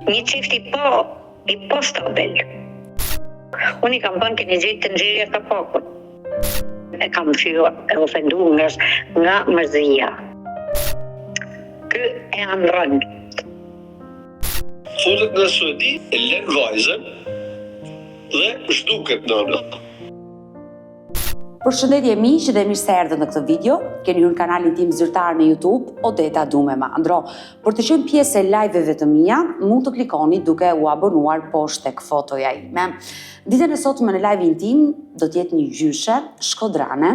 Një çift i stabil. Unë i kam thënë keni gjetë të nxjerrja ka pakun. E kam e ofendu nga mërzia. Kë e andron. Futet në Suedi, e lën vajzën dhe zhduket nëna. Përshëndetje miq dhe mirë se erdhët në këtë video. Keni hyrë në kanalin tim zyrtar në YouTube, Odeta Dume Mandro. Për të qenë pjesë e live-eve të mia, mund të klikoni duke u abonuar poshtë tek fotoja ime. Ditën e sotme në live-in tim do të jetë një gjyshe shkodrane,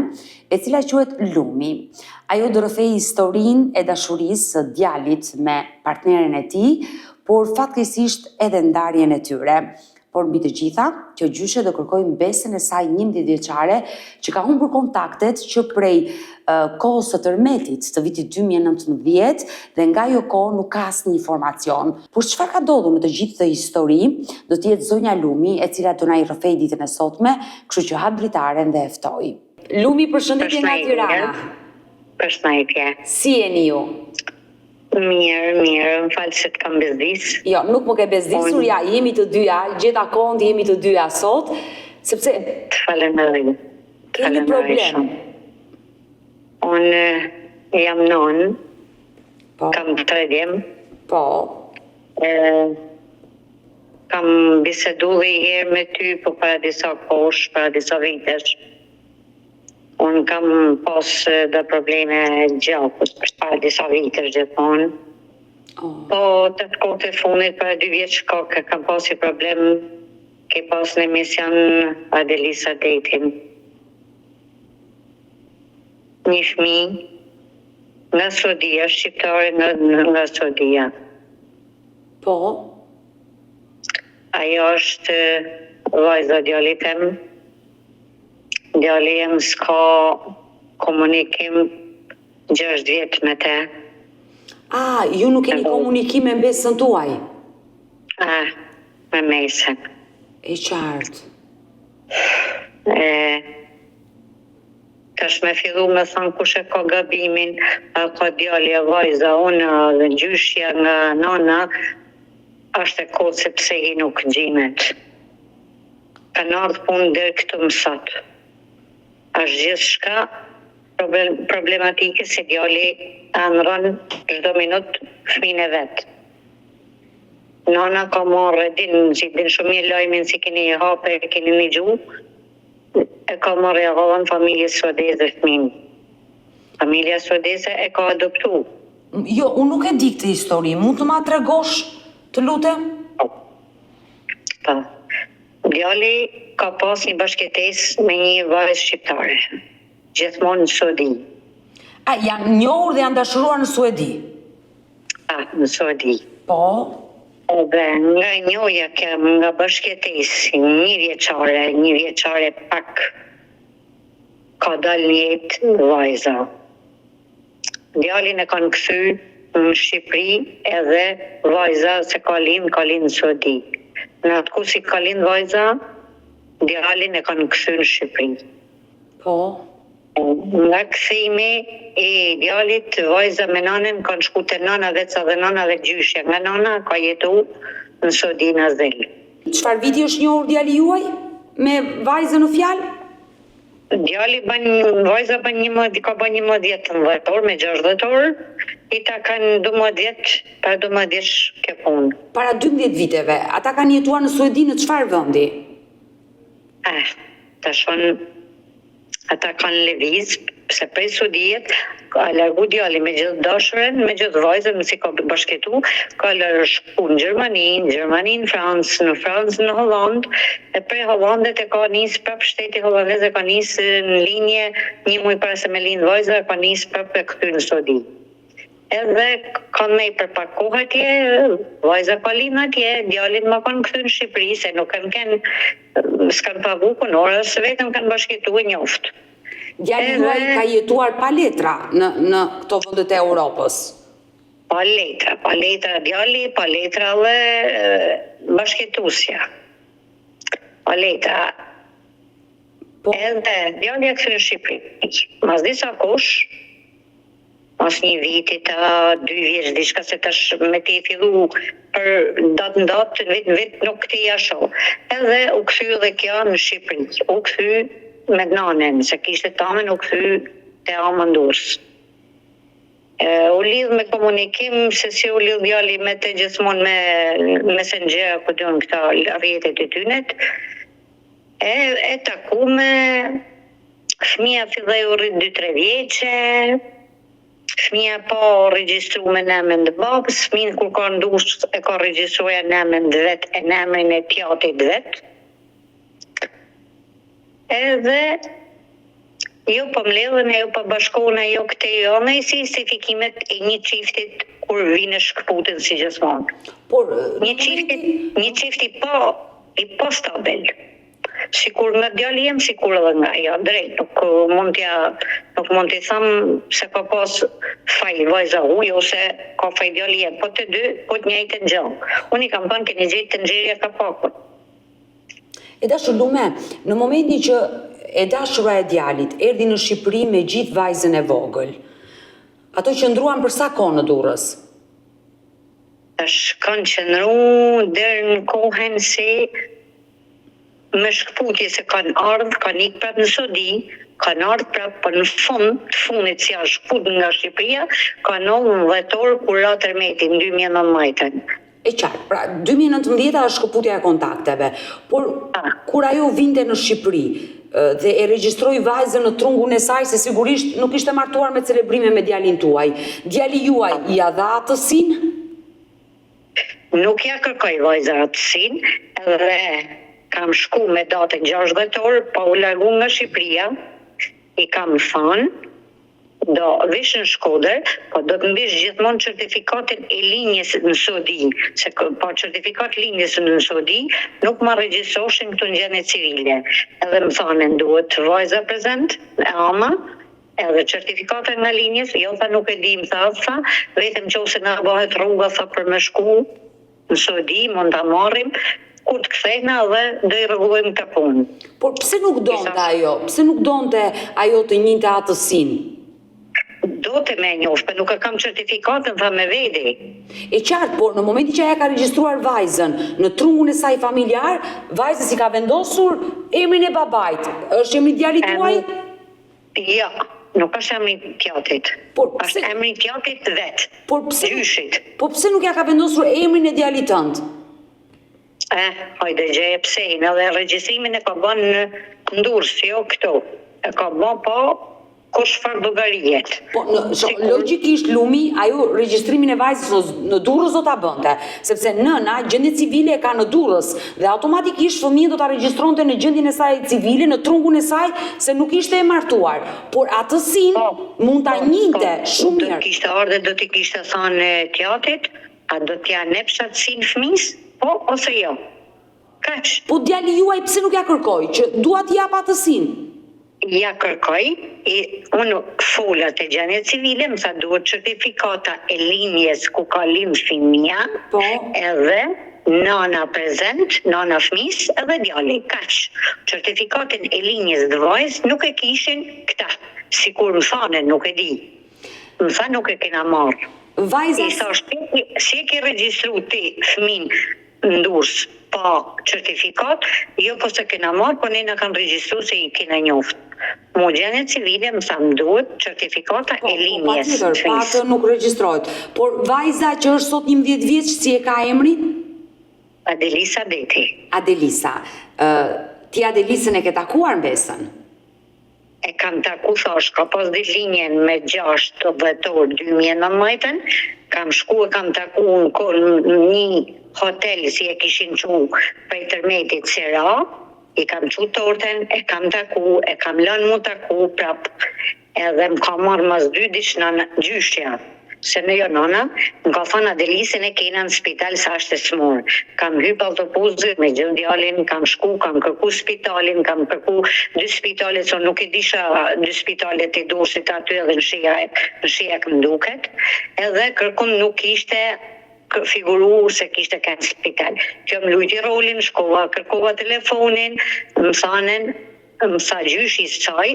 e cila quhet Lumi. Ajo do rrëfej historinë e dashurisë së djalit me partneren e tij, por fatkeqësisht edhe ndarjen e tyre. Por mbi të gjitha, kjo gjyshe do kërkoj mbesën e saj 11 vjeçare që ka humbur kontaktet që prej kohës së tërmetit të vitit 2019 dhe nga ajo kohë nuk ka asnjë informacion. Por çfarë ka ndodhur në të gjithë këtë histori, do të jetë zonja Lumi, e cila do na i rrëfej ditën e sotme, kështu që hap dritaren dhe e ftoj. Lumi, përshëndetje nga Tirana. Përshëndetje. Si jeni ju? Mirë, më falë se të kam bezdis. Jo, nuk më ke bezdisur, ja, jemi të dyja, gjeta kohën jemi të dyja sot, sepse... Të falenderoj. Kemi problem. Unë jam nonë, Po. kam 3 djem. Po. Kam bisedu dhe i herë me ty, po para disa kosh, para disa vitesh. Unë kam pas dhe probleme gjakut, para disa vitesh gjithmonë. Po të kohët e fundit, para 2 vjeç ka kam pas i problem, ke pas në emision Adelisa Detin. Një fëmijë nga Suedia, shqiptare nga Suedia. Po. Ajo është vajza djalit tem. Djali jem s'ka komunikim 6 vjet me te. Ju nuk keni komunikim me mbesën tuaj? Me mesën. E qartë. Tash me fillu me thonë kush e ka gabimin, a ka djali e vajza, unë dhe gjyshja nga nana, është e kohë sepse i nuk gjimet. Ka ardhur punë deri këtu më sot. Është gjithçka problematike se djali andron çdo minutë fëmijën e vet. Nana ka marrë, din shumë mirë lajmin si keni hapë, keni një gjuhë, e ka marrë e gëllën familje suedeze fëmijën. Familja suedeze e ka adoptu. Jo, unë nuk e di këtë histori, mund të ma tregosh, të lutem? Po. Djali ka pas një bashkëtesë me një vajzë shqiptare, gjithmonë në Suedi. Janë njohur dhe janë dashuruar në Suedi? Në Suedi. Po. Edhe nga njohja nga bashkëtesë, një vjeçare pak, ka dalë një jetë vajza. Djalin e kanë kthy në Shqipëri edhe vajza se ka lind në Suedi. Në atë ku si ka lind vajza, djalin e kanë kthy në Shqipëri. Po. Nga kthimi i djalit, vajza me nanën kanë shku te nana veca dhe nana dhe gjyshja. Nga nana ka jetu në Suedi në Azel. Çfarë viti është njohur djali juaj me vajzën në fjalë? Djali vajza ka bën 11 vjet në dhjetor me 60 orë, i ta kanë 12 vjet, para 12 vjeç kjo punë. Para 12 viteve, ata kanë jetuar në Suedi në çfarë vendi? Ata kanë lëviz, se prej Suedijet ka largu djali me gjithë dashurën, me gjithë vajzën, si ka bashkëtu, ka shku në Gjermani, në Francë, në Holland, e prej Hollandet e ka nisë prap shteti hollandez, e ka nisë në linje, një muaj para se me lind vajza, e ka nisë prap e këty në Suedi. Edhe kanë me i për pak kohë atje, vajza ka lind atje, djalin ma kanë këty në Shqipëri, se nuk s'kanë pagu punore, se vetëm kanë bashkëtu e njoftë. Djali juaj ka jetuar pa letra në këto vendet e Europës? Pa letra djali, pa letra dhe bashkëtusja. Pa letra. Edhe djali e këthy në Shqipëri. Mas disa kosh, mas një vitit, 2 vjeç, diçka se tash me te fillu për datë në datë, vetë nuk të jasho. Edhe u kthy dhe kjo në Shqipëri. U kthy me nanën, se kishte tamen, u kthy te ama Durrës. U lidh me komunikim, se si u lidh djali me të gjithmonë me Messenger, ku diun këta rrjetet e tynet. E taku me fëmija filloi u rrit 2-3 vjeçe. Fëmija po regjistru me emrin të babës, fëmin kur ka ndush e ka regjistruar në emrin vet, e në emrin e tjatit vet. Edhe jo po mbledhen, jo po bashkohen, jo këtë jo, me si justifikimet e një çiftit kur vinë shkputën si gjithmonë. Por Një çift i po stabil. Sikur nga djali jem, sikur edhe nga ja drejt, nuk mund t'i tham se ka pas faj vajza uj ose ka faj djali jem, po të dy, po të njëjtën gjë. Unë i kam thënë keni gjetë të nxjerrja ka pakun. E dashur Lume, në momentin që e dashura e djalit erdhi në Shqipëri me gjithë vajzën e vogël, ato qëndruan për sa kohë në Durrës? Tash kanë qëndru deri në kohën se me shkputje se kanë ardhë, kanë ikë prapë në Sodi, kanë ardhë prapë për në fundit si a shkput nga Shqipëria, kanë ardhë në dhjetor kur ra tërmeti në 2019. E qartë, pra 2019 është shkëputja e kontakteve, por kur ajo vinte në Shqipëri dhe e regjistroi vajzën në trungun e saj, se sigurisht nuk ishte martuar me celebrime me djalin tuaj, djali juaj i ja dha atësinë? Nuk ja kërkoj vajza atësinë, edhe kam shku me datën 6 dhjetor, pa u largu nga Shqipëria, i kam thënë, do vish në Shkodër, po do të mbish gjithmonë certifikatin e linjes në Sodi, se pa certifikat linjes në Sodi, nuk ma regjistroheshin këtu në gjendje civile. Edhe më thanë, duhet vajza prezent, e ama, edhe certifikatin nga linjes, jo tha nuk e di, më tha, vetëm qose na bëhet rruga, tha për me shku në Sodi, mund ta marrim, kur të kthejna dhe do i rregullojmë këtë punë. Por pse nuk donte ajo? Pse nuk donte ajo të njëjtë atësinë? Do të me njoft, për nuk e kam certifikatën, tha me vedi. E qartë, por në momentin që ajo ka regjistruar vajzën në trungun e saj familjar, vajza si ka vendosur emrin e babait. Është emri i djalit tuaj? Jo, nuk është emri i tjatit. Është emri i tjatit vet. Gjyshit. Po pse nuk ja ka vendosur emrin e djalit tënd? Hajde gjeje pse, edhe regjistrimin e ka bën në Durrës, jo këtu. E ka bën po kush çfarë llogariet. Po logjikisht Lumi, ajo regjistrimin e vajzës në Durrës do ta bënte, sepse nëna gjendje civile e ka në Durrës dhe automatikisht fëmijën do ta regjistronte në gjendjen e saj civile, në trungun e saj, se nuk ishte e martuar. Por atësinë mund ta njinte shumë mirë. Do kishte ardhe, do t'i kishte thënë tjatit, a do t'ja nepsh atësinë fëmijës? Po ose jo. Kaq. Po djali juaj pse nuk ja kërkoi që dua t'i jap atësinë? Ja kërkoj, unë fola te gjendja civile, më tha duhet certifikata e linjes ku ka lind fëmia, edhe nana prezent, nana fëmis, edhe djali, kaq. Certifikatin e linjes të vajzës nuk e kishin këta, sikur më thanë, nuk e di. Më tha nuk e kena marrë. Vajza si e ke regjistru ti fëmin në Durrës pa certifikat, jo po se kena marrë, po ne na kanë regjistru se i kena njoft. Mu gjendje civile më thamë duhet certifikata e linjes. Po patjetër, nuk regjistrohet. Por vajza që është sot 11 vjeç, si e ka emrin? Adelisa Deti. Adelisa. Ti Adelisën e ke takuar mbesën? E kam taku, thash, ka pas ditëlinjen me 6 dhjetor 2019, kam shku e kam taku në një hotel si e kishin qu prej tërmetit Sera, i kam qu torten, e kam taku, e kam lënë mu taku prap, edhe më ka marrë mas 2 ditë në gjyshja. Se në jo nana, më ka thënë Adelisën e kena në spital sa është e smurë. Kam hyp autobusit me gjithë djalin, kam shku, kam kërku spitalin, kam kërku 2 spitalet, so nuk e disha 2 spitalet e Durrësit aty edhe në shijak më duket, edhe kërkun nuk ishte figuru se kishte kanë spital. Që më lujti rolin, shkova, kërkova telefonin, më thanen, mësa gjyshi saj,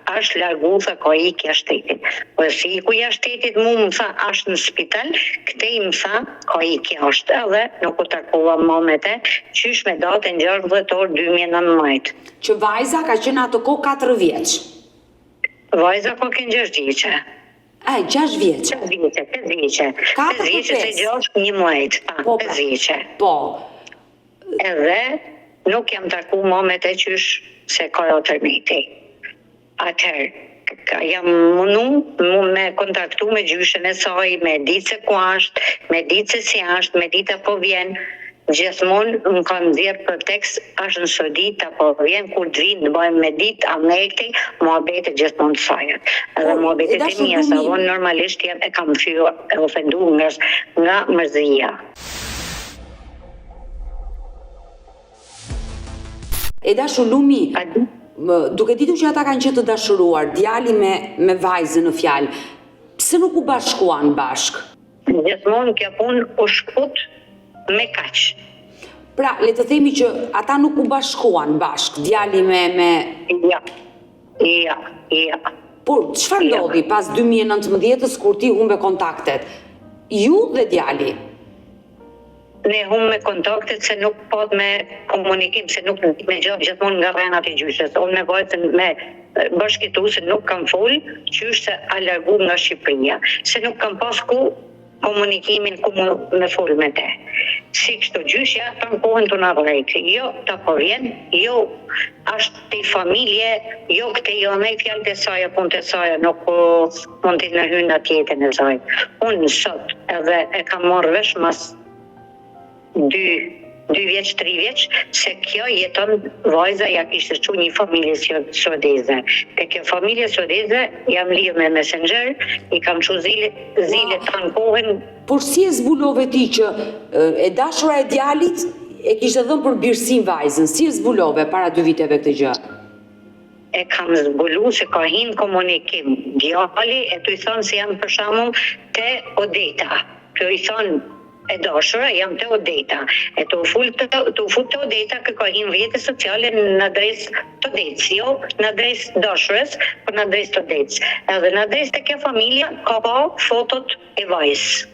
është largu sa ka ikja shtetit. Po si ikuja shtetit mu mësa është në spital, këtej mësa ka ikja është edhe nuk u takova mamete, qysh me datën 6 dhjetor 2019. Që vajza ka qenë ato ko 4 vjeç. Vajza ka kënë 6 vjeqe. 6 vjeç. 5 vjeqe. 5 vjeqe se 6 11, 5 vjeqe. Po. Edhe nuk jam taku mamet e qysh se ka alternati. Atëherë, jam mundu me kontaktu me gjyshen e saj, me ditë se ku ashtë, me ditë se si ashtë, me ditë apo vjen. Gjithmonë më kanë dhjerë për tekst, është në sodit, apo vjen kur të vinë, në bëjmë me ditë, a me ekti, muhabete gjithmonë të sajët. Edhe muhabete të mija, sa vonë normalisht e kam fjo e ofendu nga mërzia. E dashur Lumi, duke ditur që ata kanë qenë të dashuruar, djali me vajzën në fjalë, pse nuk u bashkuan bashk? Gjithmonë kjo punë u shkut me kaq. Pra, le të themi që ata nuk u bashkuan bashk, djali me... Ja. Por, çfarë ndodhi pas 2019-s kur ti humbe kontaktet? Ju dhe djali? Ne humbe kontaktet se nuk pat me komunikim, se nuk me gjithmonë nga rrenat e gjyshes. Unë me vajtën me bashkitu se nuk kam fol, qysh se a largu nga Shqipëria. Se nuk kam pas ku komunikimin ku me fol me te. Si kështu gjyshja, të në kohën të në vrejtë. Jo, të po vjen, jo, është të i familje, jo këte jo me i fjallë të saja, pun të saja, nuk mund të në hynë atë jetën e saj. Unë sot edhe e kam marrë vesh mas 2 vjeç, 3 vjeç, se kjo jeton vajza ja kishte çu një familje suedeze. Te kjo familje suedeze jam lidh me Messenger, i kam çu zile tan kohën. Por si e zbulove ti që e dashura e djalit e kishte dhënë për birësim vajzën? Si e zbulove para 2 viteve këtë gjë? E kam zbulu se ka hinë komunikim. Djali e të i thonë se jam për shembull te Odeta. Të i thonë e dashura, jam të Odeta. E të u fut të Odeta, kë ka hinë rrjete sociale në adres të Odetës, jo në adres dashurës, për në adres të Odetës. Edhe në adres të kjo familja ka pa fotot e vajzës.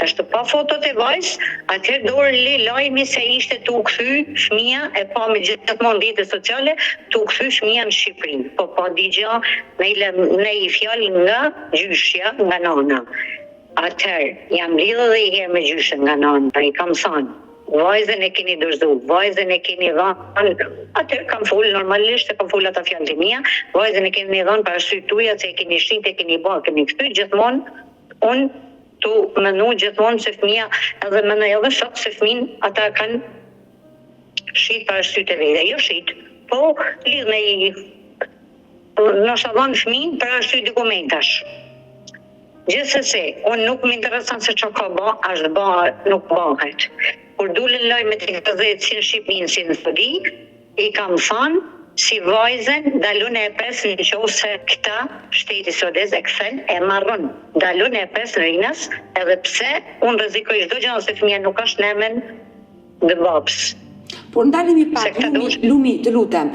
Tashtë pa fotot e vajzë, atëherë dorë lajmi se ishte të u kthy fëmia, e pa me gjithmonë rrjete sociale, të u kthy fëmia në Shqipëri. Po pa digja në i fjalë nga gjyshja, nga nana. Atëherë, jam lidhë dhe i herë me gjyshën nga nana, i kam thënë, vajzën e keni dërzu, vajzën e keni dhënë, atëherë kam folë normalisht, kam folë ata fjalët e mia, vajzën e keni dhënë para sytë tuaja, se e keni shit, e keni bërë, keni kthy gjithmonë, unë tu mënu gjithmonë se fëmia, edhe mëna edhe sot se fëmin, ata kanë shit para sytë e vete, jo shit, po lidhë me i, nësa dhënë fëmin para sytë dokumentash. Gjithsesi, unë nuk më interesan se që ka ba, është ba, nuk bëhet. Kur dulën lajmet e gazet si në Shqipërinë, si në Sudi, i kam thënë si vajzën dalun e pes në qovë se këta shteti sodez e këthen e marrën. Dalun e pes në rinës, edhe pse unë rrezikoj çdo gjë se fëmia nuk është nemen dhe babs. Por ndalemi pak, Lumi, të lutem,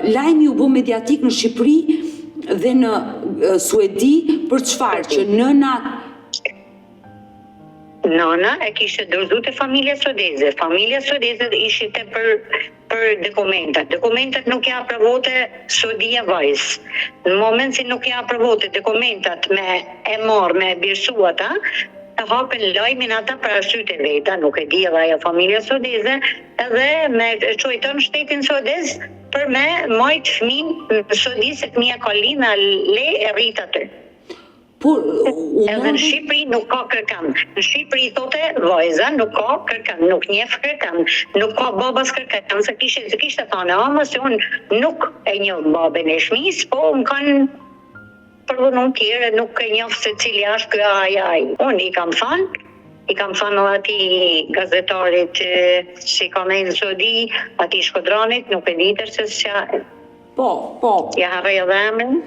lajmi u bë mediatik në Shqipëri dhe në Suedi për çfarë që Nana e kishte dorëzu te familja suedeze. Familja suedeze ishte për dokumentat. Dokumentat nuk ja aprovote Suedia vajzë. Në moment si nuk ja aprovote dokumentat me e marrë, me birsu ata, të hapen lajmin ata për arsyet e veta, nuk e di edhe ajo familja suedeze, edhe me çojton shtetin suedez për me majt fëmin në Suedi se fëmia ka linë le e rrit aty. Edhe në Shqipëri nuk ka kërkan. Në Shqipëri thote vajza nuk ka kërkan, nuk njeh kërkan, nuk ka babas kërkan, se kishte thënë ama se unë nuk e njoh babën e fëmisë, po më kanë përvonu tjere, nuk e njoh se cili është ky ai. Unë i kam thënë ati gazetarit si ka me në Saudi, ati Shkodranit, nuk e ditër se s'ja... Po. Ja harrej edhe emrin.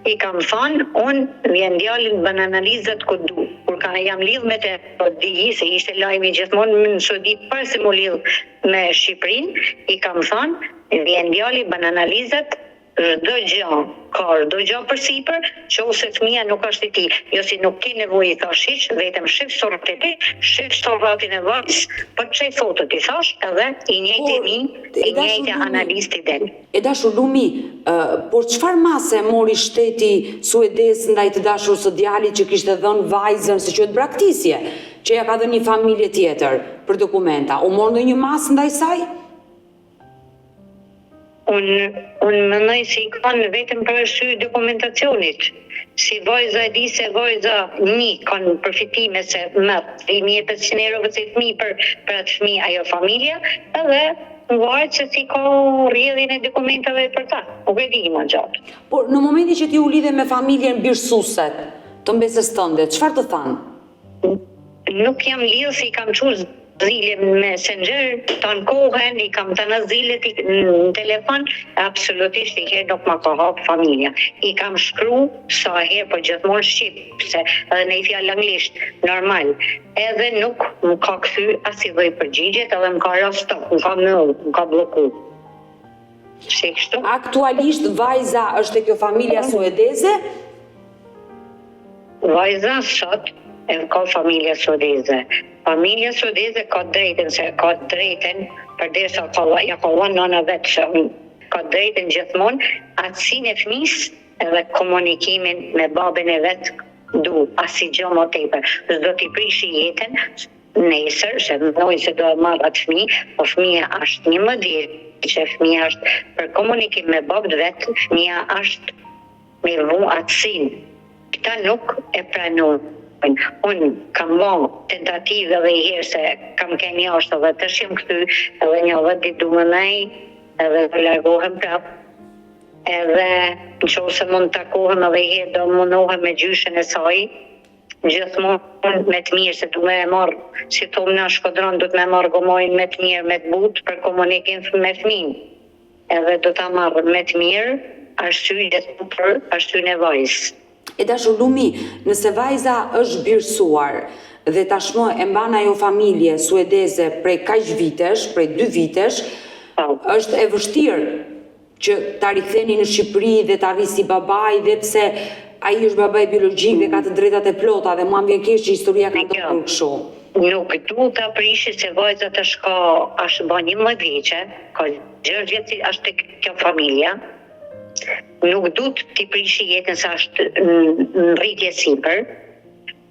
I kam thënë, unë vjen djalin bën analizat ku du. Kur jam lidh me të di se ishte lajmi gjithmonë në Saudi për se mu lidh me Shqipërinë, i kam thënë, vjen djali, bën analizat, çdo gjë, ka çdo gjë përsipër, nëse fëmia nuk është i tij, jo si nuk ke nevojë i thash hiç, vetëm shif sorët e tij, shif sorratin e vajzës, po çej fotot i thash, edhe i njëjti analisti del. E dashur Lumi, por çfarë mase mori shteti suedez ndaj të dashur së djalit që kishte dhënë vajzën, se quhet braktisje, që ja ka dhënë një familje tjetër për dokumenta? U mor ndonjë masë ndaj saj? Unë mendoj se i kanë vetëm për arsye dokumentacionit. Si vajza e di se vajza kanë përfitime se merr 3.500 euro si fëmijë për atë fëmijë ajo familja, edhe varet se si ka rrjedhjen e dokumentave për ta. Nuk e di më gjatë. Por në momentin që ti u lidhe me familjen birësuese të mbesës tënde, çfarë të thanë? Nuk jam lidhë se i kam qurë zile në Messenger, të në kohën, i kam të në zile në telefon, absolutisht i herë nuk ma ka hapë familja. I kam shkru sa herë, po gjithmonë shqip, se edhe në i fjallë anglisht, normal. Edhe nuk më ka këthy as i dhej përgjigjet, edhe më ka rastop, më ka mëllë, më ka bloku. Se kështu? Aktualisht vajza është e kjo familja suedeze? Vajza sot e ka familja suedeze. Familja suedeze ka drejten, përderisa ja ka dhënë nëna vetë që ka drejten gjithmonë atësinë e fëmisë edhe komunikimin me babën e vetë du, asi gjë më tepër. S'do t'i prishi jetën nesër, se mendoj se do e marrë atë fëmijë, po fëmija është 11 vjeç, që fëmija është për komunikim me babën vetë, fëmija është me vu atësinë. Këta nuk e pranojnë. Unë kam bërë tentative edhe i herë se kam kënë jashtë edhe të shim këty, edhe një dhe ditë du më nej, edhe të largohem prapë. Edhe në qo se mund të takohem edhe i herë do mundohem me gjyshen e saj, gjithmonë me të mirë, se du me e marë, si tomë në shkodron, du të me marë gomojnë me të mirë, me të butë për komunikim me fëmin. Edhe du të marë me të mirë, arsye për arsye e vajzë. E dashur Lumi, nëse vajza është birësuar dhe tashmë e mban ajo familje suedeze prej kaq vitesh, prej 2 vitesh, është e vështirë që ta riktheni në Shqipëri dhe ta rrisi babai, dhe pse ai është babai biologjik dhe ka të drejtat e plota, dhe mua m'vjen keq që historia ka ndodhur kështu. Nuk du ta prishi se vajza tash është bën 11 vjeçe, ka 6 vjet është kjo familja. Nuk du t'i prishi jetën sa është në rritje sipër,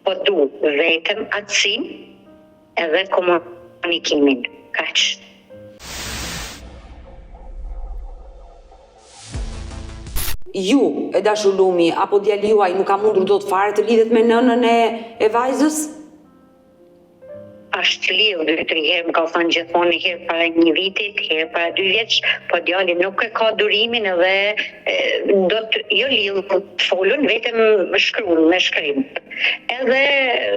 po du vetëm atësin edhe komunikimin. Kaq. Ju, e dashur Lumi, apo djali juaj nuk ka mundur dot fare të lidhet me nënën e vajzës? Ashtë lidhë 2-3 herë, më ka thënë gjithmonë një herë para 1 vitit, herë para 2 vjeç, po djali nuk e ka durimin edhe do të jo lidhë të folun, vetëm shkruan me shkrim. Edhe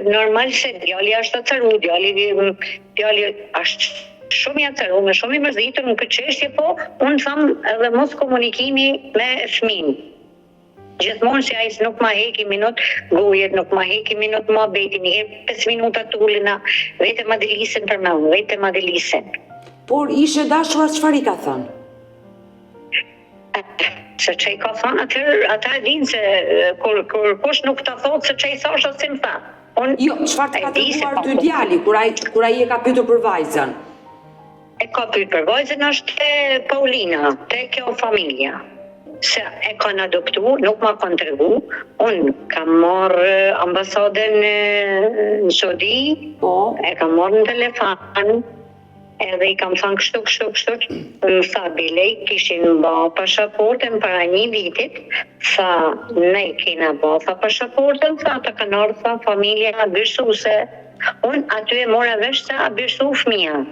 normal se djali është atëru, djali është shumë i atëru, me shumë i mërzitur në këtë çështje, po unë thamë edhe mos komunikimi me fëmin. Gjithmonë se ai nuk ma heki minut gojet, nuk ma heki minut ma beti, një herë 5 minuta tullina, vetëm Adelisen për me unë, vetëm Adelisen. Por ishe dashuar çfarë i ka thënë? Se që i ka thënë, ata e dinë se kur kush nuk ta thotë se që i thash asë më tha. Jo, çfarë të ka treguar ty djali, kur ai e ka pyetur për vajzën? E ka pyetur për vajzën është te Paulina, te kjo familja. Se e kanë adoptu, nuk ma kanë tregu. Unë kam marrë ambasadën në Saudi, e kam marrë në telefon, edhe i kam thënë kështu, më tha bilej, kishin ba pashaportën para 1 vitit, tha ne kena ba pashaportën, tha të kanë ardhur familja birësuese. Unë aty e mora vesh se a birësu fëmija.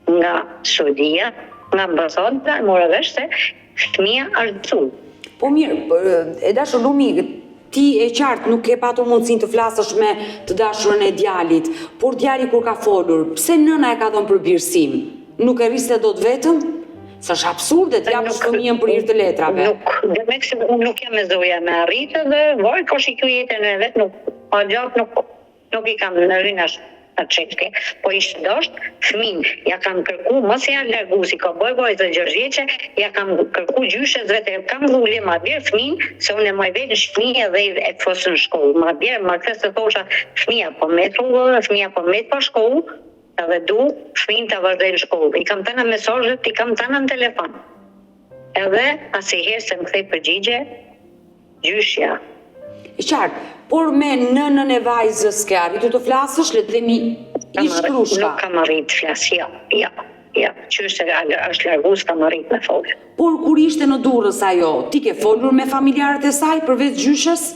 Nga Saudia, nga ambasada, e mora vesh se fëmija është dësu. Po mirë, e dashur Lumi, ti e qartë nuk ke patur mundësin të flasësh me të dashurën e djalit, por djali kur ka folur, pse nëna e ka dhënë për birësim? Nuk e rriste dot vetëm? Sa është absurde të japësh fëmijën për hir të letrave. Nuk jam me zoja me arritë dhe vaj ka shiku jetën e vetë, nuk i kam në rinash. atë çelke, po ishte dosht, fëmin, ja kam kërku, mos ja largu si ka boj vajza 6 vjeçe, ja kam kërku gjyshes vetë, kam dhulje ma bjerë fëmin, se unë e maj vetë në shpëmi edhe e fosë në shkollë. Ma bjerë, ma kësë të thosha, fëmija po me trullë, fëmija po me pa shkollë, edhe du fëmin të vazhdoj në shkollë. I kam të në mesazhet, i kam të në telefon. Edhe asnjëherë se më kthej përgjigje, gjyshja. E qartë, por me nënën e vajzës ke arritur të flasësh, le të themi i shkrushka. Nuk kam arrit të flas, ja. Që është largu, s'kam arrit me folë. Por kur ishte në Durrës ajo, ti ke folur me familjarët e saj përveç gjyshës?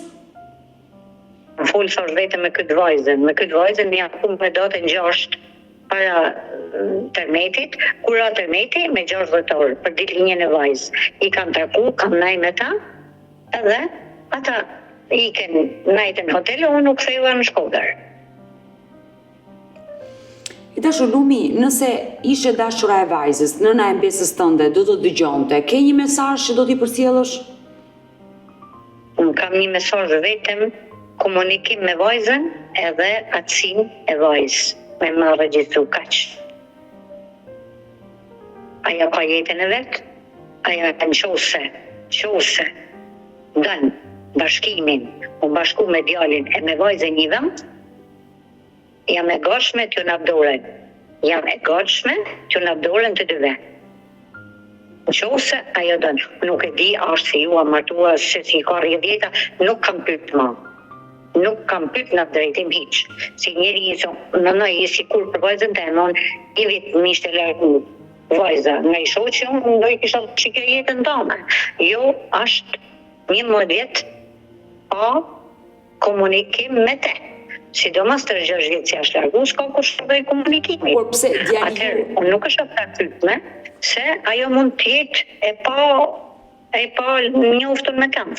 Më folë thash vetëm me këtë vajzën ja ku me datën 6 para tërmetit, kur ra tërmeti me 6 dhjetor për ditëlinjën e vajzë. I kam taku, kam ndaj me ta, edhe ata iken najtën hotel, unë nuk ktheva në Shkodër. I dashur Lumi, nëse ishe dashura e vajzës, nëna e mbesës tënde, do të dëgjonte, ke një mesazh që do t'i përcjellësh? Unë kam një mesazh vetëm, komunikim me vajzën edhe atësin e vajzës, me më regjistru kaq. Aja ka jetën e vetë, aja në qose, dënë bashkimin, u bashku me djalin e me vajzën një vend, jam e gatshme t'ju nabdoren. Të dyve. Nëse ajo don, nuk e di, është se ju a martua se si ka 10 vjeta, nuk kam pyet më. Nuk kam pyet në drejtim hiç. Si njeri nëna i sikur për vajzën teme, një vit më ishte largu vajza, nga i shoqi unë do i kisha çike jetën tënde. Jo, është 11 vjet pa komunikim me te. Sidomos të 6 vjetë që është largu, s'ka kur shpërdoj komunikimi. Por pse djali Atëherë, unë nuk është ata pyetme, se ajo mund të jetë e pa njoftun me kam.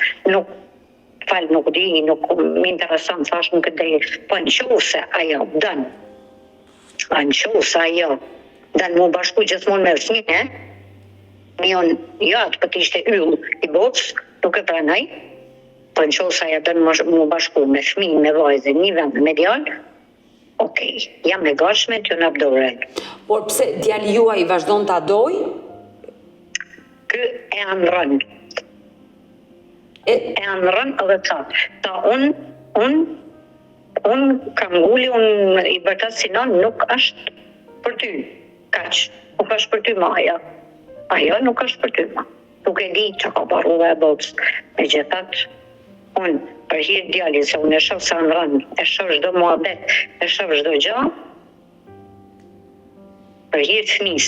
Nuk di, nuk më intereson thash nuk e di, po nëse ajo dën. Nëse ajo dën mu bashku gjithmonë me fëmijë, unë jo atë për t'ishte yll i botës, nuk e pranoj. Po nëse ajo dën mu bashku me fëmijë, me vajzën, një vend me djalë, okej, jam e gatshme t'ju nabdoren. Por pse djali juaj vazhdon ta doj? Ky e anëron. E anëron edhe ta unë kam nguli, unë i bërtat si non, nuk është për ty, kaq, nuk është për ty ma ajo. Ajo nuk është për ty ma. Nuk e di që ka baru dhe e botës. Me gjithat, unë për hirë djali, se unë e shoh sa anëron, e shoh çdo muhabet, e shoh çdo gjë, për hirë fëmis,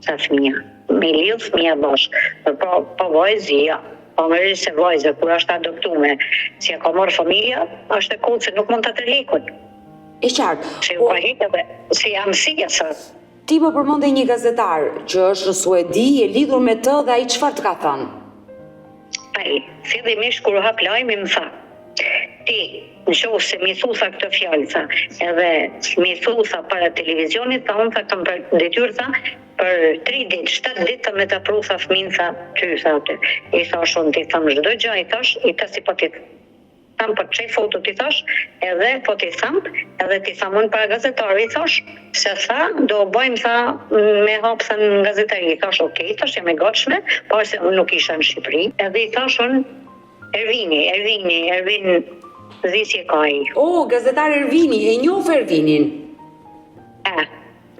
sa fëmija, me lidh fëmija bashkë, pa vajzë, ja. Po më rrisë se vajzë, kur është adoptume, si e ka marrë familja, është e kodë se nuk mund të lekun. E qartë. Se u ka hekë edhe, se jam sija sa. Ti më përmende një gazetar që është në Suedi, e lidhur me të dhe ai çfarë të ka thënë? Ai, fillimisht kur u hap lajmi më tha, ti, nëse mi thutha këtë fjalë, tha, edhe mi thutha para televizionit, tha unë tha kam për detyrë, tha, për 3 ditë, 7 ditë të me të pru, tha fëmin, tha, ty, tha, ty. I thash unë, ti thamë çdo gjë, i thash, i ta si po ti thamë për çej foto, ti thash, edhe po ti thamë, edhe ti thamë unë para gazetari, i thash, se tha, do bëjmë, tha, me hapë, tha, në gazetari, i thash, okej, thash, jam e gatshme, por se unë nuk isha në Shqipëri, edhe i thash unë, Ervin Zisje Kaj. O, gazetar Ervini, e njoh Ervinin?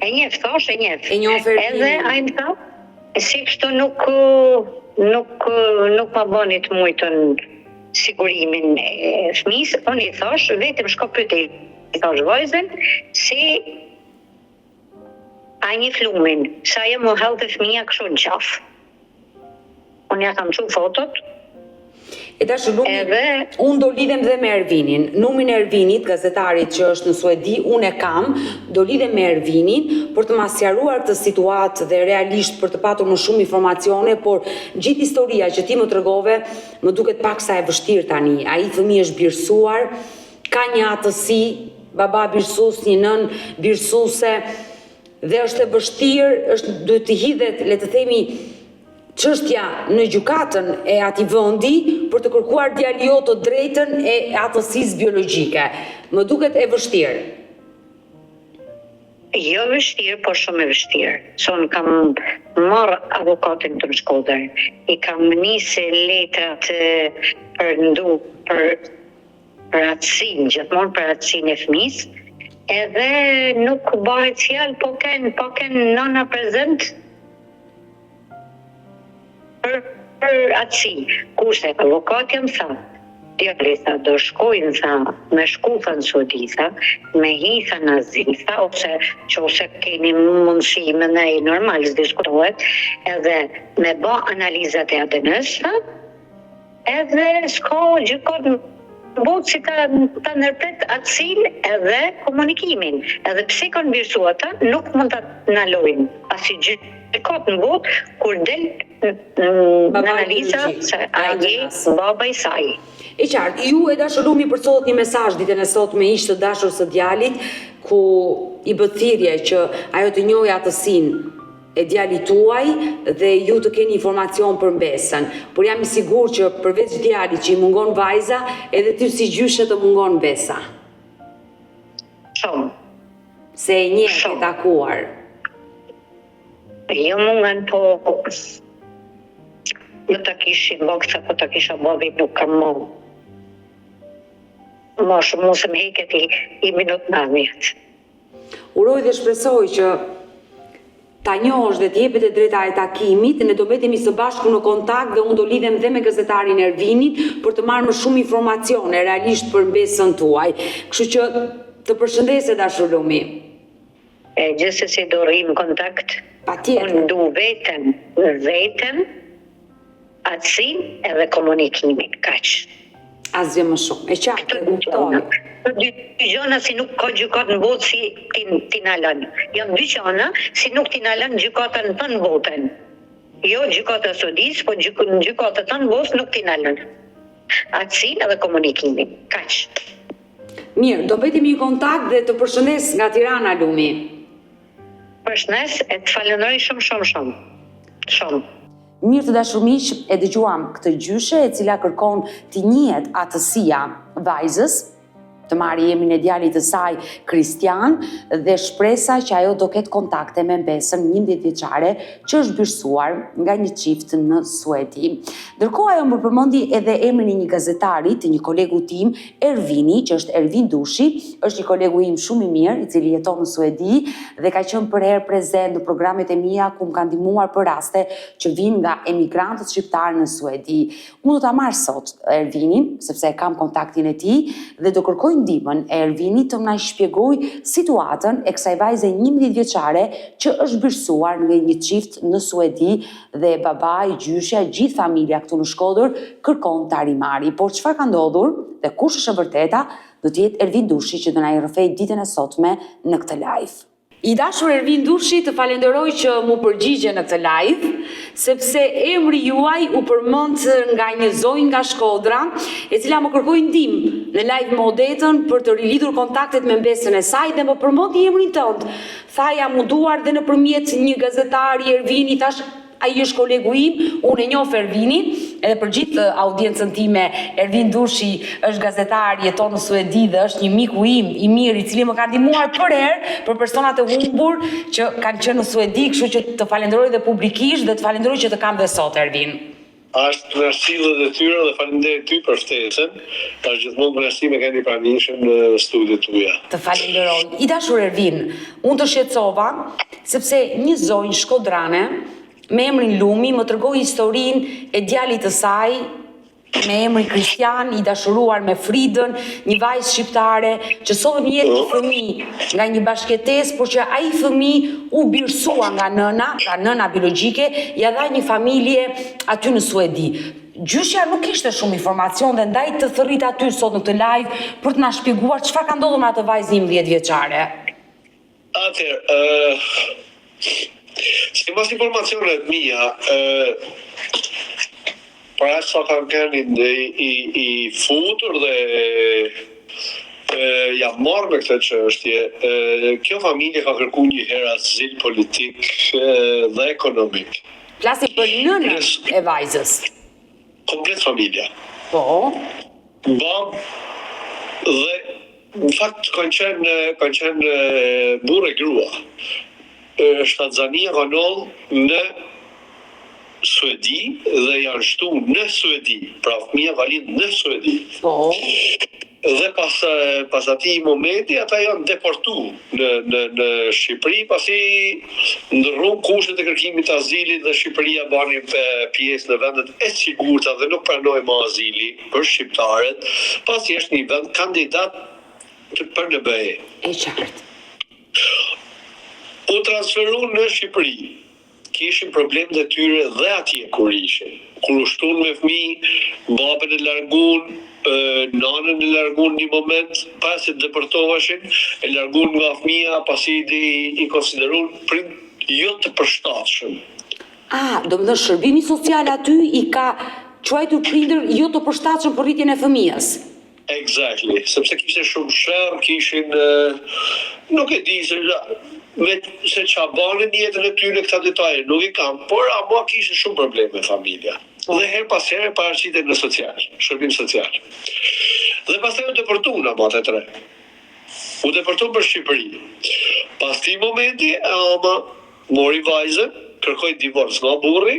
E njef, thash, e njef. E njoh Ervinin. Edhe a i më tha, si kështu nuk ma bënit mujtën sigurimin e fëmis, unë i thash, vetëm shko pyeti, i thash vajzën, si a një flumin, sa ajo më hallte fëmija kështu në qafë. Unë ja kam çu fotot. E dashur Lumi, unë do lidhem dhe me Ervinin. Numin e Ervinit, gazetarit që është në Suedi, unë e kam, do lidhem me Ervinin për të ma sqaruar të situatë dhe realisht për të patur më shumë informacione, por gjithë historia që ti më tregove më duket paksa e vështirë tani. Ai fëmijë është birësuar, ka një atësi, baba birësues, një nën birësuese, dhe është e vështirë, duhet të hidhet, le të themi, çështja në gjykatën e atij vendi për të kërkuar djali jot të drejtën e atësisë biologjike. Më duket e vështirë. Jo vështirë, por shumë e vështirë. Son kam marrë avokatin të në Shkodër, i kam nisë letrat për atësin, gjithmonë për atësin e fëmis, edhe nuk bëhet fjalë, po ken nëna prezent për atësi. Kurse avokati më tha, djali tha, do shkojnë tha, me shkufa në Saudi tha, me hitha në azil tha, ose keni mundësi me nej normal, s'diskutohet, edhe me ba analizat e ADN-s tha, edhe s'ka gjykot në botë si ta nërpret atësin edhe komunikimin. Edhe pse kanë birsu ata, nuk mund të nalojnë. Asi gjykot në botë, kur del në analiza se a je baba i saj. E qartë, ju e dashurumi përsodhet një mesazh ditën e sot me ish të dashur së djalit, ku i bët thirrje që ajo të njohë atësinë e djalit tuaj dhe ju të keni informacion për mbesën. Por jam i sigurt që përveç djalit që i mungon vajza, edhe ty si gjyshe të mungon mbesa. Shumë. Se e një e takuar. Jo mungan, po jo të kishim boksa, po të kisha bovi nuk kam mo. Mo shumë musëm heket i minut në amjet. Uroj dhe shpresoj që ta njohësh dhe t'jepet e drejta e takimit, ne do mbetemi së bashku në kontakt dhe unë do lidhem dhe me gazetarin Ervinit për të marrë më shumë informacione realisht për mbesën tuaj. Kështu që të përshëndese dashurumi. Gjithsesi do rrim kontakt. Patjetër. Unë du vetëm atësin edhe komunikimin, kaq. Asgjë më shumë. E qartë, e kuptoj. Dy gjona si nuk ka gjykat në botë si ti na lën. Janë dy gjona si nuk ti na lën gjykatën tonë në botën. Jo gjykata Saudis, po gjykata tonë në botë nuk ti na lën. Atësin edhe komunikimin. Kaq. Mirë, do mbetemi në kontakt dhe të përshëndes nga Tirana, Lumi. Përshëndes e të falenderoj shumë. Shumë. Mirë të dashur miq, e dëgjuam këtë gjyshe e cila kërkon të njihet atësia vajzës, të marrë emrin e djalit të saj Kristian dhe shpresa që ajo do ketë kontakte me mbesën 11 vjeçare që është birsuar nga një çift në Suedi. Ndërkohë ajo më përmendi edhe emrin e një gazetari, të një kolegu tim, Ervini, që është Ervin Dushi, është një kolegu im shumë i mirë, i cili jeton në Suedi dhe ka qenë për herë prezent në programet e mia ku më ka ndihmuar për raste që vijnë nga emigrantët shqiptarë në Suedi. Unë do ta marr sot Ervinin, sepse kam kontaktin e tij dhe do kërkoj ndihmën e Ervinit të na shpjegoj situatën e kësaj vajze 11 vjeçare që është birsuar nga një çift në Suedi dhe babai, gjyshja, gjithë familja këtu në Shkodër kërkon ta rimarri. Por çfarë ka ndodhur dhe kush është e vërteta, do të jetë Ervin Dushi që do na i rrëfej ditën e sotme në këtë live. I dashur Ervin Dushi, të falenderoj që mu përgjigje në këtë live, sepse emri juaj u përmend nga një zonjë nga Shkodra, e cila më kërkoi ndihmë në live me Odetën për të rilidhur kontaktet me mbesën e saj dhe më përmendi emrin tënd. Tha jam munduar dhe nëpërmjet një gazetari Ervini, thash ai është kolegu im, unë e njoh Ervinin, edhe për gjithë audiencën time, Ervin Dushi është gazetar, jeton në Suedi dhe është një miku im i mirë i cili më ka ndihmuar për herë për personat e humbur që kanë qenë në Suedi, kështu që të falenderoj dhe publikisht dhe të falenderoj që të kam dhe sot Ervin. Është kënaqësi dhe detyrë dhe faleminderit ty për ftesën. Është gjithmonë kënaqësi me keni pranishëm në studiot tuaja. Të falenderoj. I dashur Ervin, unë të shqetësova sepse një zonjë shkodrane me emrin Lumi më tregoi historinë e djalit të saj me emrin Kristian, i dashuruar me Fridën, një vajzë shqiptare që sot jetë një fëmijë nga një bashkëtesë, por që ai fëmijë u birsua nga nëna biologjike, ja dha një familje aty në Suedi. Gjyshja nuk kishte shumë informacion dhe ndaj të thërrit aty sot në këtë live për të na shpjeguar çfarë ka ndodhur me atë vajzë 11 vjeçare. Sipas informacionet mia, para sa kanë qenë i futur dhe jam marrë me këtë çështje. Kjo familje ka kërkuar një herë azil politik dhe ekonomik. Flasim për nënën e vajzës. Komplet familja. Po. Bab dhe Në fakt kanë qenë burrë e grua. Shtatzania ka ndodhur në Suedi dhe janë shtu në Suedi. Pra fëmia ka lind në Suedi. Po. Dhe pas atij momenti ata janë deportu në Shqipëri, pasi ndrru kushtet e kërkimit të azilit dhe Shqipëria bani pjesë në vendet e sigurta dhe nuk pranoi më azili për shqiptarët, pasi është një vend kandidat për në BE. E qartë. U transferu në Shqipëri. Kishin problemet e tyre dhe atje kur ishin. Kur u shtun me fëmijë, babën e largun, nanën e largun një moment, pasi depërtoheshin, e largun nga fëmia pasi i konsiderun prind jo të përshtatshëm. Do më thënë shërbimi social aty i ka quajtur prindër jo të përshtatshëm për rritjen e fëmijës. Exactly, sepse kishte shumë shërë, kishin, nuk e di se qa banin jetën e tyre këta detaje, nuk i kam, por ama kishin shumë probleme me familja. Dhe her pas herë paraqiten në social, shërbim social. Dhe pastaj u deportu në ama të tre. U deportu për Shqipëri. Pas ti momenti, ama mori vajzën, kërkoi divorc nga burri,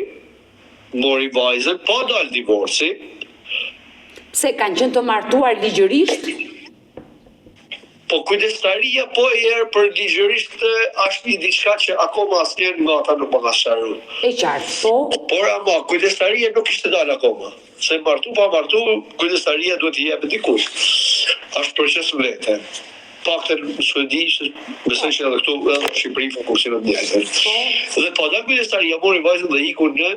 mori vajzën, pa dal divorci. Pse kanë qenë të martuar ligjërisht? Po kujdestaria po herë për ligjërisht është një diçka që akoma asnjëri nga ata nuk më ka sqaruar. E qartë, po. Por ama kujdestaria nuk ishte dalë akoma. Se martu pa martu, kujdestaria duhet t'i jepet dikush. Është proces vete. Paktën në Suedi, besoj që edhe këtu edhe në Shqipëri funksionon njëjtë. Dhe pa dalë kujdestaria, mori vajzën dhe iku në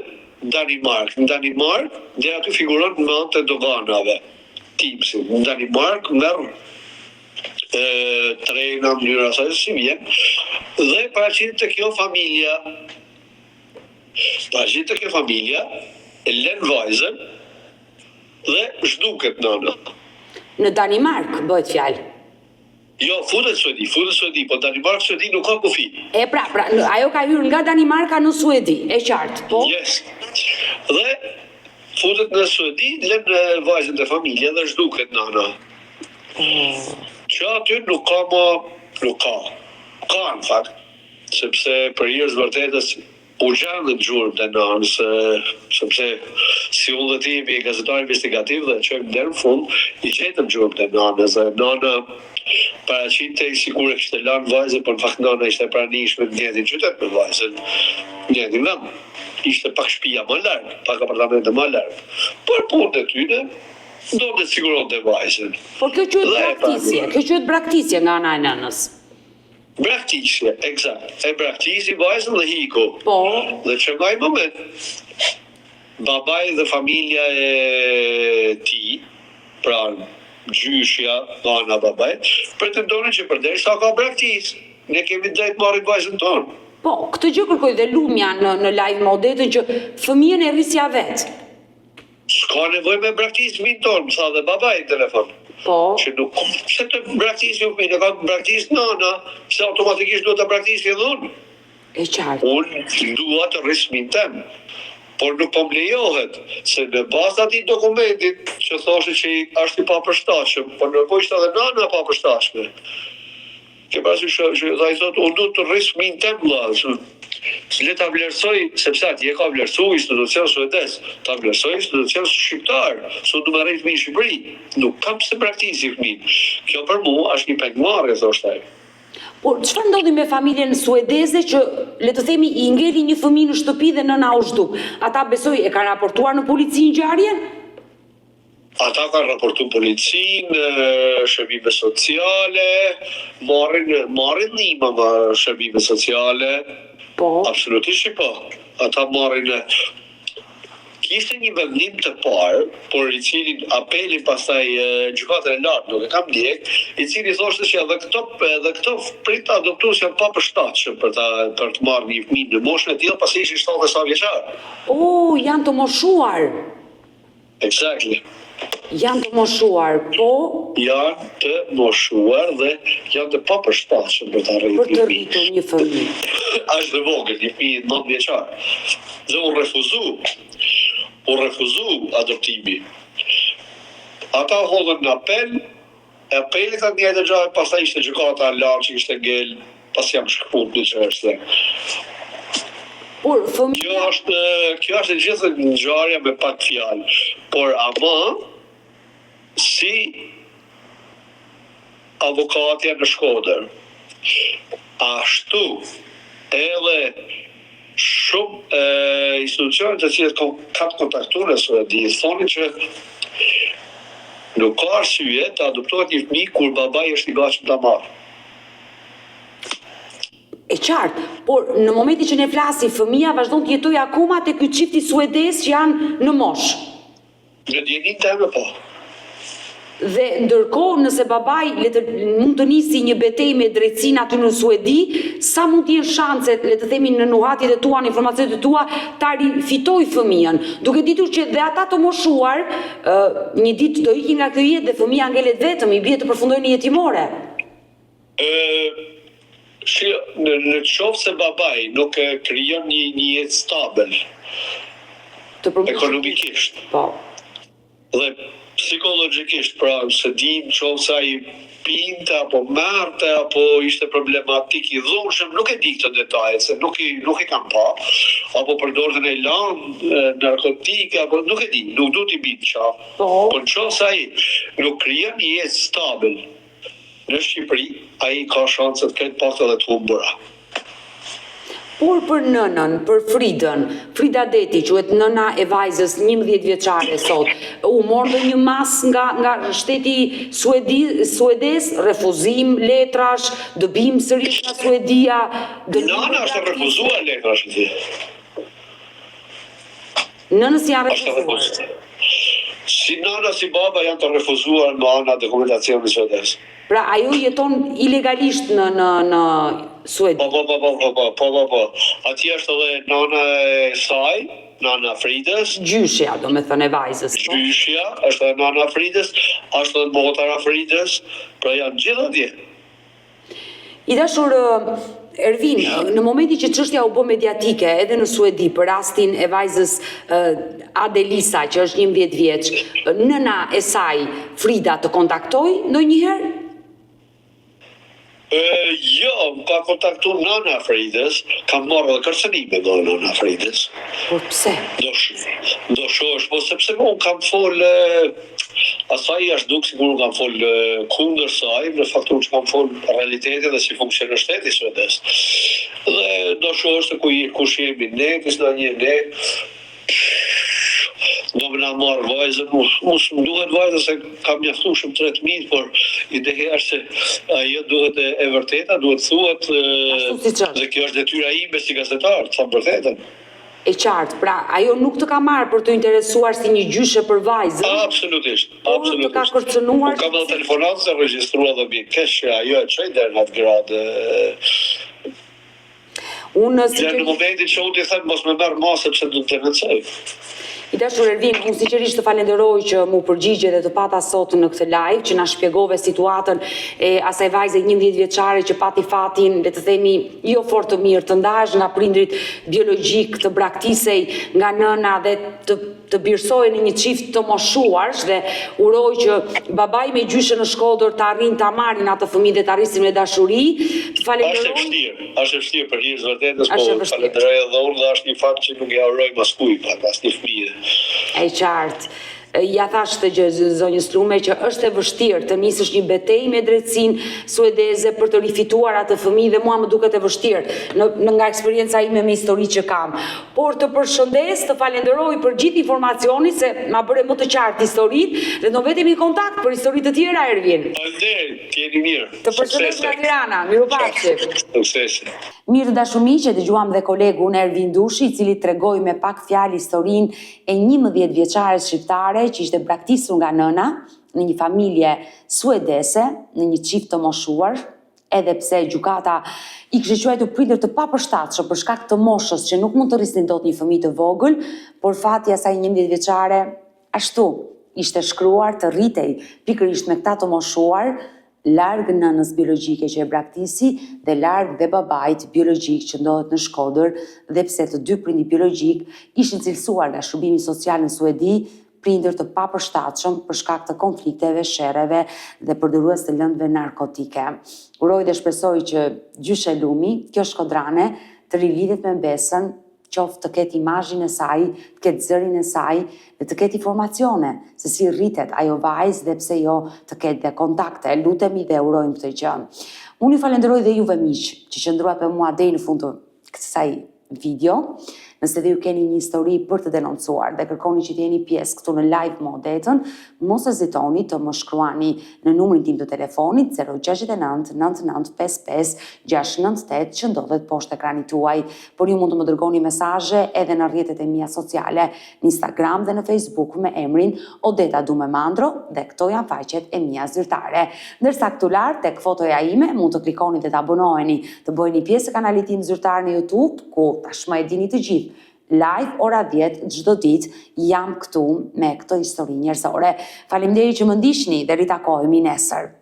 Danimark. Në Danimark, dhe aty figuron në anë të doganave. Tipsi. Në Danimark merr trejna mënyra sa si vjen dhe paraqitet të kjo familja e lën vajzën dhe zhduket nëna. Në Danimark bëhet fjalë. Jo, futet Suedi, po Danimark Suedi nuk ka kufi. Pra, ajo ka hyrë nga Danimarka në Suedi, e qartë, po? Yes. Dhe futet në Suedi, lën vajzën të familja dhe zhduket nëna. Që aty nuk ka në fakt, sepse për hirës vërtetës u gjanë dhe gjurëm të nanës, sepse si unë dhe ti jemi gazetar investigativ dhe qëmë dherë në fund, i gjetëm gjurëm të nanës, dhe nana paraqitej sikur e kishte lanë vajzën, por në fakt nana ishte pranishme në njëtin qytet me vajzën, njëtin vend. Ishte pak shtëpia më larg, pak apartamente më larg. Por punë e tyne do të siguron të vajzën. Por kjo quhet braktisje nga ana e nënës. Braktisje, eksakt. E braktisi vajzën dhe hiku. Po. Dhe që nga i moment, babaj dhe familja e ti, pra gjyshja, ana babaj, pretendonin që përderisa ka braktis, ne kemi drejt marrin vajzën tonë. Po, këtë gjë kërkoj dhe Lumja në live modetën që fëmijën e rrisja vetë. S'ka nevoj me braktis fëmijën tonë, më tha dhe babaj në telefon. Po. Që nuk, pse të braktis një fëmijë, ka braktis nana, pse automatikisht duhet të braktis edhe unë. E qartë. Unë dua të rris fëmijën tem, por nuk po më lejohet, se në bazë atij dokumentit që thoshe që është i papërshtatshëm, por ndërkohë ishte edhe nana papërshtatshme. Ke parasysh që ai thotë unë duhet të rris fëmijën tem vëlla. Le ta vlerësoj, sepse atje ka vlerësu institucion suedez, ta vlerësoj institucion shqiptar, so du me rejtë fëmijë në Shqipëri. Nuk kam pse praktisi fëmijë. Kjo për mua është një pengmarrje, thoshte ai. Por çfarë ndodhi me familjen suedeze që le të themi i ngeli një fëmijë në shtëpi dhe nëna u zhduk? Ata besoj e kanë raportuar në polici ngjarjen? Ata kanë raportu policinë, shërbime sociale, marrin ndihmë nga shërbime sociale. Po. Absolutisht që po. Ata marrin. Kishte një vendim të parë, por i cilin apelin pastaj gjykatën e lartë nuk e kam ndjek, i cili thoshte që edhe këto prit adoptues janë pa përshtatshëm për të marrë një fëmijë në moshën e tillë pasi ishin 70 sa vjeçar. Janë të moshuar. Exactly. Janë të moshuar, po? Janë të moshuar dhe janë të papërshtatshëm për të rritur një fëmijë. Është dhe vogël, një fëmijë 9 vjeçar. Dhe u refuzu adoptimi. Ata hodhën në apel E apelit atë njëjtë gjë, pastaj ishte gjykata e lartë që ishte ngel, pas jam shkputur në çështje. Por fëmia Kjo është e gjithë ngjarja me pak fjalë, por ama si avokatja në Shkodër, ashtu edhe shumë institucionet të cilët ka të kontaktuar në Suedi, thonin që nuk ka arsye të adoptohet një fëmijë kur babai është i gatshëm ta marrë. e qartë, por në momentin që ne flasim, fëmia vazhdon të jetojë akoma te ky çifti suedez që janë në moshë. Në djenin teme po. Dhe ndërkohë nëse babai mund të nisi një betejë me drejtësinë aty në Suedi, sa mund të jenë shanset, le të themi në nuhatjet e tua, në informacionet e tua, ta rifitoj fëmijën, duke ditur që dhe ata të moshuar një ditë do ikin nga kjo jetë dhe fëmia ngelet vetëm, i bie të përfundojë në jetimore. Në qoftë se babai nuk krijon një jetë stabil ekonomikisht. Po. Dhe psikologjikisht, pra se di qoftë se ai pinte apo merte apo ishte problematik i dhunshëm, nuk e di këto detaje, se nuk i kam pa, apo përdorën e lanë, narkotike, apo nuk e di, nuk du t'i bitë qa. Por qoftë se ai nuk krijon një jetë stabil në Shqipëri, ai ka shanse të ketë pak edhe të humbura. Por për nënën, për Fridën, Frida Deti, quhet nëna e vajzës 11 vjeçare sot, u morë një mas nga shteti suedez, refuzim letrash, dëbim sërish nga Suedia. Nëna është refuzuar letrash ti. Nënës janë refuzuar. Si nëna si baba janë të refuzuar në ana dokumentacionit suedez. Pra ajo jeton ilegalisht në Suedi. Po. Atje është edhe nana e saj, nana Fridës. Gjyshja, do me thënë e vajzës. Gjyshja, është edhe nana Fridës, është edhe motara Fridës, pra janë gjithë atje. I dashur Ervin, në momentin që çështja u bë mediatike edhe në Suedi për rastin e vajzës Adelisa, që është 11 vjeç, nëna e saj, Frida, të kontaktoi ndonjëherë? Jo, ka kontaktuar nana Fridës, kam marrë dhe kërcënime nga nana Fridës. Por pse? Do shosh, po sepse unë kam folë, asaj është duk sigur unë kam folë kundër saj, në faktur që kam folë realitetin dhe si funksionon shteti suedez. Dhe do shosh të kush jemi ne, kisë në një ne, do më nga marrë vajzën, mos më duhet vajzën se kam mjaftu shumë 3.000, por ideja është se ajo duhet e vërteta, duhet thuhet, dhe kjo është detyra ime si gazetar, të thamë vërtetën. E qartë, pra ajo nuk të ka marrë për të interesuar si një gjyshe për vajzën? Absolutisht. Të ka kërcënuar? Unë kam dhe telefonatës e registrua dhe bje kesh që ajo e qëj dhe në atë gradë. Në momentin që unë t'i thëmë mos me merë ma sepse du të denuncoj. I dashur Ervin, unë sinqerisht të falenderoj që mu përgjigje dhe të pata sot në këtë live, që na shpjegove situatën e asaj vajze 11 vjeçare që pati fatin, le të themi, jo fort të mirë, të ndash nga prindrit biologjik, të braktisej nga nëna dhe të birësoj në një çift të moshuarsh dhe uroj që babai me gjyshe në Shkodër të arrin të marrin atë fëmijë dhe të arrisin me dashuri. Të falenderoj. Është e vështirë për hir të vërtetës, po falenderoj edhe unë dhe është një fakt që nuk ja uroj maskujt pak asnjë fëmijë. E qartë. Ja thash të gjë, zonjës Lume, që është e vështirë të nisësh një betejë me drejtsinë suedeze për të rifituar atë fëmijë dhe mua më duket e vështirë nga eksperienca ime me histori që kam. Por të përshëndes, të falenderoj për gjithë informacionin se ma bëre më të qartë historinë dhe do vetemi në kontakt për histori të tjera, Ervin. Faleminderit, jeni mirë. Të përshëndes nga Tirana, mirupafshim. Suksese. Mirë dashur miq, e dëgjuam dhe kolegun Ervin Dushi, i cili tregoi me pak fjalë historinë e 11 vjeçare shqiptare që ishte braktisur nga nëna në një familje suedese, në një çift të moshuar, edhe pse gjykata i kishte quajtur prindër të papërshtatshëm për shkak të moshës që nuk mund të rrisnin dot një fëmijë të vogël, por fati i asaj 11 vjeçare ashtu ishte shkruar të rritej pikërisht me këta të moshuar, larg nënës biologjike që e braktisi dhe larg dhe babait biologjik që ndodhet në Shkodër, dhe pse të dy prindit biologjik ishin cilësuar nga shërbimi social në Suedi, prindër të papërshtatshëm për shkak të konflikteve, sherreve dhe përdorues të lëndëve narkotike. Uroj dhe shpresoj që gjyshe Lumi, kjo shkodrane, të rilidhet me Besën, qoftë të ketë imazhin e saj, të ketë zërin e saj dhe të ketë informacione se si rritet ajo vajzë dhe pse jo të ketë dhe kontakte. Lutemi dhe urojmë këtë gjë. Unë ju falenderoj dhe juve miq që qëndruat me mua deri në fund të kësaj video. Nëse dhe ju keni një histori për të denoncuar dhe kërkoni që t'jeni pjesë këtu në live modetën, mos hezitoni të më shkruani në numrin tim të telefonit 069 99 55 698 që ndodhet poshtë ekranit tuaj. Por ju mund të më dërgoni mesazhe edhe në rrjetet e mia sociale, në Instagram dhe në Facebook me emrin Odeta Dumemandro dhe këto janë faqet e mia zyrtare. Ndërsa këtu lart tek fotoja ime mund të klikoni dhe të abonoheni, të bëheni pjesë e kanalit tim zyrtar në YouTube, ku tashmë e dini të gjithë. Live ora 10 çdo ditë jam këtu me këtë histori njerëzore. Faleminderit që më ndiqni dhe ritakohemi nesër.